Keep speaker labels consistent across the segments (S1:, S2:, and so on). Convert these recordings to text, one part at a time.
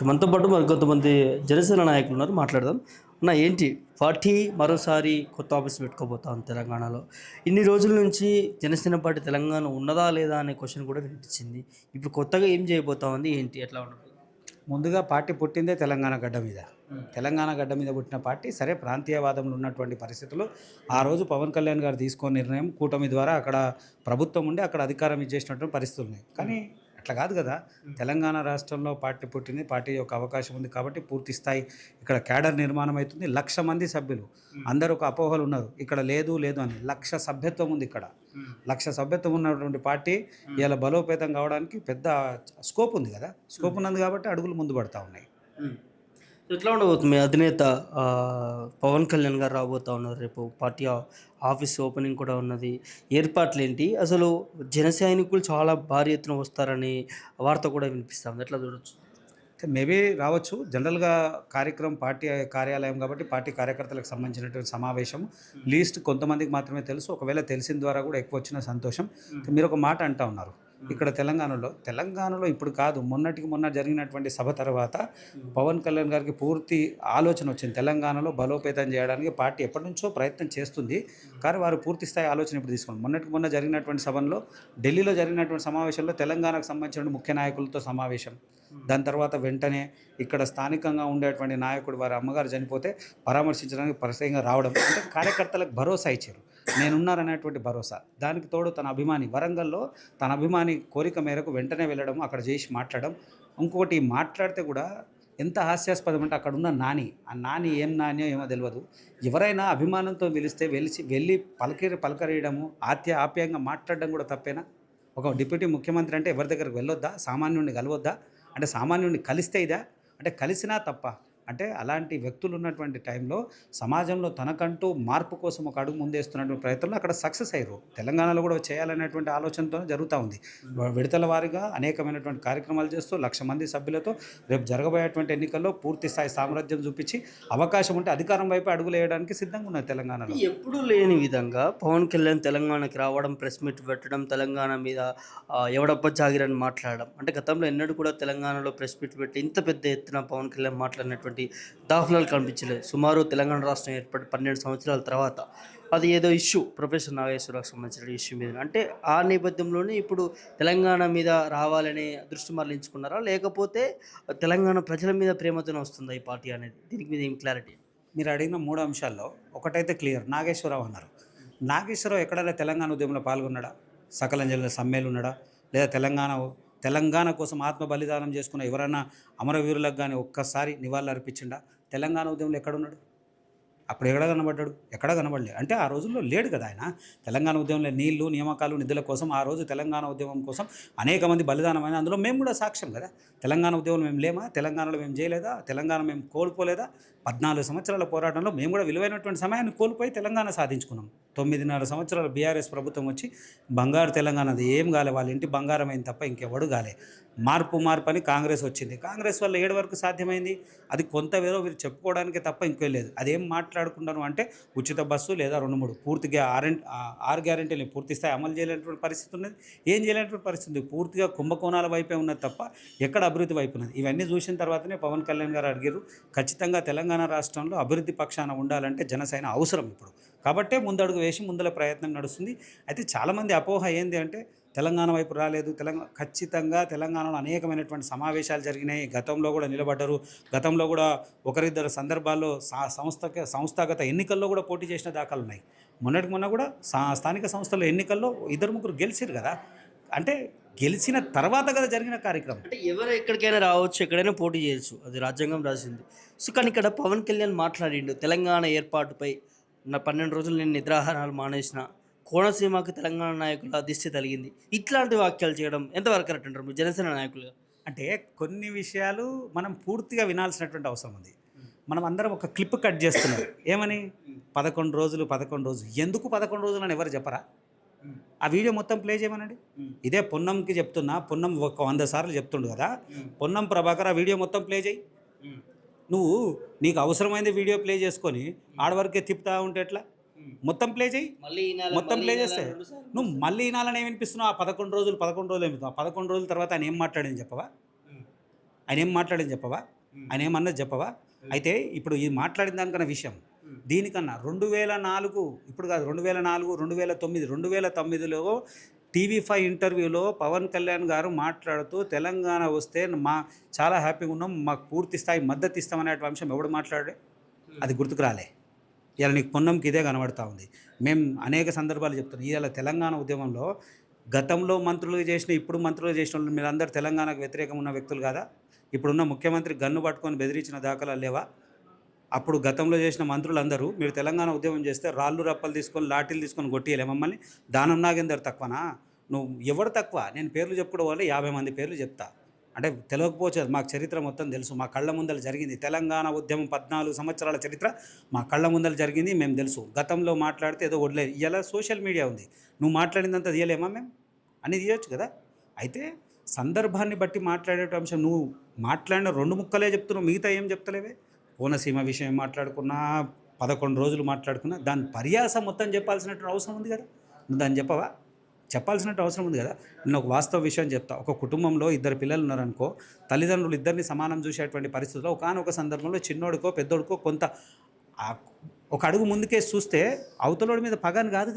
S1: మనతో పాటు మరికొంతమంది జనసేన నాయకులు ఉన్నారు. మాట్లాడదాం. అన్న ఏంటి పార్టీ మరోసారి కొత్త ఆఫీస్ పెట్టుకోబోతా ఉంది తెలంగాణలో. ఇన్ని రోజుల నుంచి జనసేన పార్టీ తెలంగాణ ఉన్నదా లేదా అనే క్వశ్చన్ కూడా వినిపించింది. ఇప్పుడు కొత్తగా ఏం చేయబోతా ఉంది? ఏంటి? ఎట్లా ఉండదు?
S2: ముందుగా పార్టీ పుట్టిందే తెలంగాణ గడ్డ మీద. తెలంగాణ గడ్డ మీద పుట్టిన పార్టీ సరే ప్రాంతీయవాదంలో ఉన్నటువంటి పరిస్థితులు ఆ రోజు పవన్ కళ్యాణ్ గారు తీసుకున్న నిర్ణయం కూటమి ద్వారా అక్కడ ప్రభుత్వం ఉండి అక్కడ అధికారం ఇచ్చేసినటువంటి పరిస్థితులు ఉన్నాయి. కానీ అట్లా కాదు కదా. తెలంగాణ రాష్ట్రంలో పార్టీ పుట్టింది, పార్టీ యొక్క అవకాశం ఉంది కాబట్టి పూర్తి స్థాయి ఇక్కడ క్యాడర్ నిర్మాణం అవుతుంది. 1,00,000 మంది సభ్యులు అందరూ ఒక అపోహలు ఉన్నారు ఇక్కడ లేదు లేదు అని. 1,00,000 సభ్యత్వం ఉంది ఇక్కడ. 1,00,000 సభ్యత్వం ఉన్నటువంటి పార్టీ ఇలా బలోపేతం కావడానికి పెద్ద స్కోప్ ఉంది కదా. స్కోప్ ఉన్నది కాబట్టి అడుగులు ముందు పడతా ఉన్నాయి.
S1: ఎట్లా ఉండబోతుంది? మీ అధినేత పవన్ కళ్యాణ్ గారు రాబోతా ఉన్నారు. రేపు పార్టీ ఆఫీస్ ఓపెనింగ్ కూడా ఉన్నది. ఏర్పాట్లు ఏంటి? అసలు జన సైనికులు చాలా భారీ ఎత్తున వస్తారని వార్త కూడా వినిపిస్తా ఉంది. ఎట్లా చూడొచ్చు?
S2: మేబీ రావచ్చు. జనరల్గా కార్యక్రమం పార్టీ కార్యాలయం కాబట్టి పార్టీ కార్యకర్తలకు సంబంధించినటువంటి సమావేశం లీస్ట్ కొంతమందికి మాత్రమే తెలుసు. ఒకవేళ తెలిసిన ద్వారా కూడా ఎక్కువ వచ్చిన సంతోషం. మీరు ఒక మాట అంటా ఉన్నారు ఇక్కడ తెలంగాణలో ఇప్పుడు కాదు, మొన్నటికి మొన్న జరిగినటువంటి సభ తర్వాత పవన్ కళ్యాణ్ గారికి పూర్తి ఆలోచన వచ్చింది. తెలంగాణలో బలోపేతం చేయడానికి పార్టీ ఎప్పటి నుంచో ప్రయత్నం చేస్తుంది. కానీ వారు పూర్తి స్థాయి ఆలోచన ఇప్పుడు తీసుకోండి. మొన్నటికి మొన్న జరిగినటువంటి సభలో ఢిల్లీలో జరిగినటువంటి సమావేశంలో తెలంగాణకు సంబంధించిన ముఖ్య నాయకులతో సమావేశం. దాని తర్వాత వెంటనే ఇక్కడ స్థానికంగా ఉండేటువంటి నాయకుడు వారి అమ్మగారు చనిపోతే పరామర్శించడానికి పరిచయంగా రావడం అంటే కార్యకర్తలకు భరోసా ఇచ్చారు. నేనున్నారనేటువంటి భరోసా. దానికి తోడు తన అభిమాని వరంగల్లో తన అభిమాని కోరిక మేరకు వెంటనే వెళ్ళడం, అక్కడ చేసి మాట్లాడడం. ఇంకొకటి మాట్లాడితే కూడా ఎంత హాస్యాస్పదం అంటే అక్కడ ఉన్న నాని, ఆ నాని ఏం నాని ఏమో తెలియదు. ఎవరైనా అభిమానంతో పిలిస్తే వెళ్ళి పలకరీయడము, ఆప్యాయంగా మాట్లాడడం కూడా తప్పేనా? ఒక డిప్యూటీ ముఖ్యమంత్రి అంటే ఎవరి దగ్గరికి వెళ్ళొద్దా? సామాన్యుడిని కలవద్దా? అంటే సామాన్యుడిని కలిస్తే ఇదా? అంటే కలిసినా తప్ప. అంటే అలాంటి వ్యక్తులు ఉన్నటువంటి టైంలో సమాజంలో తనకంటూ మార్పు కోసం ఒక అడుగు ముందేస్తున్నటువంటి ప్రయత్నంలో అక్కడ సక్సెస్ అయ్యారు. తెలంగాణలో కూడా చేయాలనేటువంటి ఆలోచనతో జరుగుతూ ఉంది. విడతల వారీగా అనేకమైనటువంటి కార్యక్రమాలు చేస్తూ 1,00,000 మంది సభ్యులతో రేపు జరగబోయేటువంటి ఎన్నికల్లో పూర్తి స్థాయి సామ్రాజ్యం చూపించి అవకాశం ఉంటే అధికారం వైపు అడుగులు వేయడానికి సిద్ధంగా ఉన్నది తెలంగాణలో.
S1: ఎప్పుడూ లేని విధంగా పవన్ కళ్యాణ్ తెలంగాణకి రావడం, ప్రెస్ మీట్ పెట్టడం, తెలంగాణ మీద ఎవడబ్బ జాగిరని మాట్లాడడం. అంటే గతంలో ఎన్నడూ కూడా తెలంగాణలో ప్రెస్ మీట్ పెట్టి ఇంత పెద్ద ఎత్తున పవన్ కళ్యాణ్ మాట్లాడినటువంటి దాఖలాలు కనిపించలేదు. సుమారు తెలంగాణ రాష్ట్రం ఏర్పడి 12 సంవత్సరాల తర్వాత అది ఏదో ఇష్యూ, ప్రొఫెసర్ నాగేశ్వరరావుకి సంబంధించిన ఇష్యూ మీద. అంటే ఆ నేపథ్యంలోనే ఇప్పుడు తెలంగాణ మీద రావాలనే దృష్టి మరలించుకున్నారా, లేకపోతే తెలంగాణ ప్రజల మీద ప్రేమతోనే వస్తుందా ఈ పార్టీ అనేది? దీనికి మీద ఏం క్లారిటీ?
S2: మీరు అడిగిన 3 అంశాల్లో ఒకటైతే క్లియర్. నాగేశ్వరరావు అన్నారు. నాగేశ్వరరావు ఎక్కడైనా తెలంగాణ ఉద్యమంలో పాల్గొన్నాడా? సకల జిల్లా సమ్మెలు ఉన్నాడా? లేదా తెలంగాణ కోసం ఆత్మ బలిదానం చేసుకున్న ఎవరైనా అమరవీరులకు కానీ ఒక్కసారి నివాళులు అర్పించిండా? తెలంగాణ ఉద్యమంలో ఎక్కడున్నాడు? అప్పుడు ఎక్కడ కనబడ్డాడు? ఎక్కడ కనబడలేదు. అంటే ఆ రోజుల్లో లేడు కదా ఆయన. తెలంగాణ ఉద్యమంలో నీళ్లు, నియామకాలు, నిధుల కోసం ఆ రోజు తెలంగాణ ఉద్యమం కోసం అనేక మంది బలిదానమైన అందులో మేము కూడా సాక్ష్యం కదా. తెలంగాణ ఉద్యమంలో మేము లేమా? తెలంగాణలో మేము చేయలేదా? తెలంగాణ మేము కోల్పోలేదా? 14 సంవత్సరాల పోరాటంలో మేము కూడా విలువైనటువంటి సమయాన్ని కోల్పోయి తెలంగాణ సాధించుకున్నాం. 9.5 సంవత్సరాల బీఆర్ఎస్ ప్రభుత్వం వచ్చి బంగారు తెలంగాణది ఏం కాలే, వాళ్ళ ఇంటి బంగారం అయింది తప్ప ఇంకెవడు కాలే. మార్పు అని కాంగ్రెస్ వచ్చింది. కాంగ్రెస్ వల్ల 7 వరకు సాధ్యమైంది. అది కొంత వేరో వీరు చెప్పుకోవడానికి తప్ప ఇంకో లేదు. అదేం మాట్లాడుకుంటాను అంటే ఉచిత బస్సు లేదా 2-3 పూర్తిగా 6 గ్యారెంటీలు పూర్తి స్థాయి అమలు చేయలేనటువంటి పరిస్థితి ఉన్నది. ఏం చేయలేనటువంటి పరిస్థితి ఉంది. పూర్తిగా కుంభకోణాల వైపే ఉన్నది తప్ప ఎక్కడ అభివృద్ధి వైపు ఉన్నది. ఇవన్నీ చూసిన తర్వాతనే పవన్ కళ్యాణ్ గారు అడిగారు, ఖచ్చితంగా తెలంగాణ రాష్ట్రంలో అభివృద్ధి పక్షాన ఉండాలంటే జనసేన అవసరం ఇప్పుడు. కాబట్టే ముందడుగు వేసి ముందల ప్రయత్నం నడుస్తుంది. అయితే చాలామంది అపోహ ఏంది అంటే తెలంగాణ వైపు రాలేదు. ఖచ్చితంగా తెలంగాణలో అనేకమైనటువంటి సమావేశాలు జరిగినాయి. గతంలో కూడా నిలబడ్డారు. గతంలో కూడా ఒకరిద్దరు సందర్భాల్లో సంస్థాగత ఎన్నికల్లో కూడా పోటీ చేసిన దాఖలు ఉన్నాయి. మొన్నటికి మొన్న కూడా స్థానిక సంస్థల ఎన్నికల్లో 2-3 గెలిచారు కదా. అంటే గెలిచిన తర్వాత కదా జరిగిన కార్యక్రమం.
S1: అంటే ఎవరు ఎక్కడికైనా రావచ్చు, ఎక్కడైనా పోటీ చేయొచ్చు, అది రాజ్యాంగం రాసింది. సో కానీ ఇక్కడ పవన్ కళ్యాణ్ మాట్లాడిండు తెలంగాణ ఏర్పాటుపై. నా 12 రోజులు నేను నిద్రాహారాలు మానేసిన, కోనసీమకు తెలంగాణ నాయకుల దిష్టి తగిలింది, ఇట్లాంటి వాక్యాలు చేయడం ఎంతవరకు కరెక్ట్ అంటారు మీరు జనసేన నాయకులుగా?
S2: అంటే కొన్ని విషయాలు మనం పూర్తిగా వినాల్సినటువంటి అవసరం ఉంది. మనం అందరం ఒక క్లిప్ కట్ చేస్తున్నాం. ఏమని 11 రోజులు ఎందుకు 11 రోజులు అని ఎవరు చెప్పరా? ఆ వీడియో మొత్తం ప్లే చేయమనండి. ఇదే పొన్నంకి చెప్తున్నా, పొన్నం ఒక 100 సార్లు చెప్తుండు కదా. పొన్నం ప్రభాకర్ ఆ వీడియో మొత్తం ప్లే చేయి. నువ్వు నీకు అవసరమైంది వీడియో ప్లే చేసుకొని ఆడవరకే తిప్పుతా ఉంటే ఎట్లా? మొత్తం ప్లే చేయి. మొత్తం ప్లే చేస్తే నువ్వు మళ్ళీ వినాలని ఏమనిపిస్తున్నావు? ఆ 11 రోజులు ఏమి 11 రోజుల తర్వాత ఆయన ఏం మాట్లాడని చెప్పవా? ఆయన ఏం మాట్లాడింది చెప్పవా? ఆయన ఏమన్నది చెప్పవా? అయితే ఇప్పుడు ఈ మాట్లాడిన దానికన్నా విషయం దీనికన్నా 2004 ఇప్పుడు కాదు 2004, 2009, 2009లో టీవీ5 ఇంటర్వ్యూలో పవన్ కళ్యాణ్ గారు మాట్లాడుతూ తెలంగాణ వస్తే చాలా హ్యాపీగా ఉన్నాం, మాకు పూర్తి స్థాయి మద్దతు ఇస్తామనే అంశం ఎవడు మాట్లాడే? అది గుర్తుకు రాలే. ఇలా నీకు పొన్నంకి ఇదే కనబడతా ఉంది. మేము అనేక సందర్భాలు చెప్తున్నాం. ఇవాళ తెలంగాణ ఉద్యమంలో గతంలో మంత్రులుగా చేసిన ఇప్పుడు మంత్రులుగా చేసిన వాళ్ళు మీరందరూ తెలంగాణకు వ్యతిరేకం ఉన్న వ్యక్తులు కాదా? ఇప్పుడున్న ముఖ్యమంత్రి గన్ను పట్టుకొని బెదిరించిన దాఖలాలు లేవా? అప్పుడు గతంలో చేసిన మంత్రులందరూ మీరు తెలంగాణ ఉద్యమం చేస్తే రాళ్ళు రప్పలు తీసుకొని లాఠీలు తీసుకొని కొట్టియలే మమ్మల్ని. దానం నాగేందర్ తక్కువనా? నువ్వు ఎవరు తక్కువ? నేను పేర్లు చెప్పుకోవడం వల్ల 50 మంది పేర్లు చెప్తా. అంటే తెలియకపోవచ్చు, మాకు చరిత్ర మొత్తం తెలుసు. మా కళ్ళ ముందర జరిగింది తెలంగాణ ఉద్యమం 14 సంవత్సరాల చరిత్ర మా కళ్ళ ముందర జరిగింది, మేము తెలుసు. గతంలో మాట్లాడితే ఏదో వదిలేదు. ఇలా సోషల్ మీడియా ఉంది, నువ్వు మాట్లాడిందంతా తీయలేమా మేము? అని తీయచ్చు కదా. అయితే సందర్భాన్ని బట్టి మాట్లాడే అంశం నువ్వు మాట్లాడిన 2 ముక్కలే చెప్తున్నావు, మిగతా ఏం చెప్తలేవే. కోనసీమ విషయం మాట్లాడుకున్నా, 11 రోజులు మాట్లాడుకున్నా, దాని పర్యాసం మొత్తం చెప్పాల్సినటువంటి అవసరం ఉంది కదా. నువ్వు దాన్ని చెప్పవా? చెప్పాల్సినట్టు అవసరం ఉంది కదా. నేను ఒక వాస్తవ విషయం చెప్తా. ఒక కుటుంబంలో 2 పిల్లలు ఉన్నారనుకో, తల్లిదండ్రులు ఇద్దరిని సమానం చూసేటువంటి పరిస్థితుల్లో ఒకానొక సందర్భంలో చిన్నోడికో పెద్దోడికో కొంత ఒక అడుగు ముందుకేసి చూస్తే అవతలోడి మీద పగని కాదు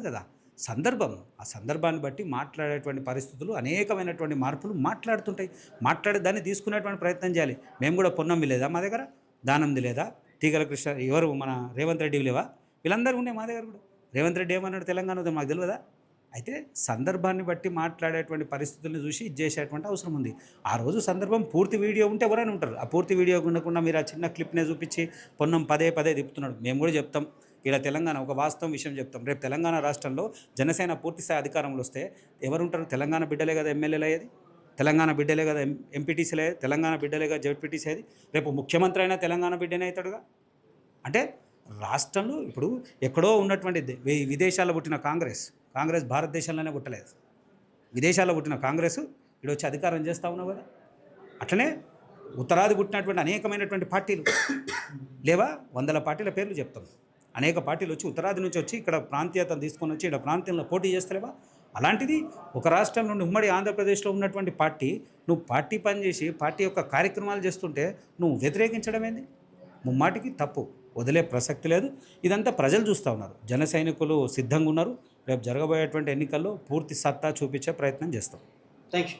S2: కదా. సందర్భం, ఆ సందర్భాన్ని బట్టి మాట్లాడేటువంటి పరిస్థితులు అనేకమైనటువంటి మార్పులు మాట్లాడుతుంటాయి. మాట్లాడే దాన్ని తీసుకునేటువంటి ప్రయత్నం చేయాలి. మేము కూడా పొన్నంది లేదా మా దగ్గర, దానంది లేదా, తీగల కృష్ణ ఎవరు మన రేవంత్ రెడ్డి లేవా? వీళ్ళందరూ ఉన్నాయి మా దగ్గర కూడా. రేవంత్ రెడ్డి ఏమన్నాడు తెలంగాణ మాకు తెలియదా? అయితే సందర్భాన్ని బట్టి మాట్లాడేటువంటి పరిస్థితులను చూసి ఇది చేసేటువంటి అవసరం ఉంది. ఆ రోజు సందర్భం పూర్తి వీడియో ఉంటే ఎవరైనా ఉంటారు. ఆ పూర్తి వీడియో ఉండకుండా మీరు ఆ చిన్న క్లిప్నే చూపించి పొన్నం పదే తిప్పుతున్నాడు. మేము కూడా చెప్తాం, ఇలా తెలంగాణ ఒక వాస్తవం విషయం చెప్తాం. రేపు తెలంగాణ రాష్ట్రంలో జనసేన పూర్తిస్థాయి అధికారంలో వస్తే ఎవరుంటారు? తెలంగాణ బిడ్డలే కదా ఎమ్మెల్యేలు అయ్యేది, తెలంగాణ బిడ్డలే కదా ఎంపీటీసీలు అయ్యేది, తెలంగాణ బిడ్డలే కదా జెడ్పీటీసీ అయ్యేది. రేపు ముఖ్యమంత్రి అయినా తెలంగాణ బిడ్డనే అవుతాడుగా. అంటే రాష్ట్రంలో ఇప్పుడు ఎక్కడో ఉన్నటువంటి విదేశాల్లో పుట్టిన కాంగ్రెస్ భారతదేశంలోనే పుట్టలేదు. విదేశాల్లో పుట్టిన కాంగ్రెస్ ఇక్కడ వచ్చి అధికారం చేస్తూ ఉన్నావు కదా. అట్లనే ఉత్తరాది పుట్టినటువంటి అనేకమైనటువంటి పార్టీలు లేవా? 100 పార్టీల పేర్లు చెప్తాం. అనేక పార్టీలు వచ్చి ఉత్తరాది నుంచి వచ్చి ఇక్కడ ప్రాంతీయతను తీసుకొని వచ్చి ఇక్కడ ప్రాంతంలో పోటీ చేస్తలేవా? అలాంటిది ఒక రాష్ట్రం నుండి ఉమ్మడి ఆంధ్రప్రదేశ్లో ఉన్నటువంటి పార్టీ నువ్వు పార్టీ పనిచేసి పార్టీ యొక్క కార్యక్రమాలు చేస్తుంటే నువ్వు వ్యతిరేకించడం ఏంది? ముమ్మాటికి తప్పు, వదిలే ప్రసక్తి లేదు. ఇదంతా ప్రజలు చూస్తూ ఉన్నారు. జన సైనికులు సిద్ధంగా ఉన్నారు. రేపు జరగబోయేటువంటి ఎన్నికల్లో పూర్తి సత్తా చూపించే ప్రయత్నం చేస్తాం.
S1: Thank you.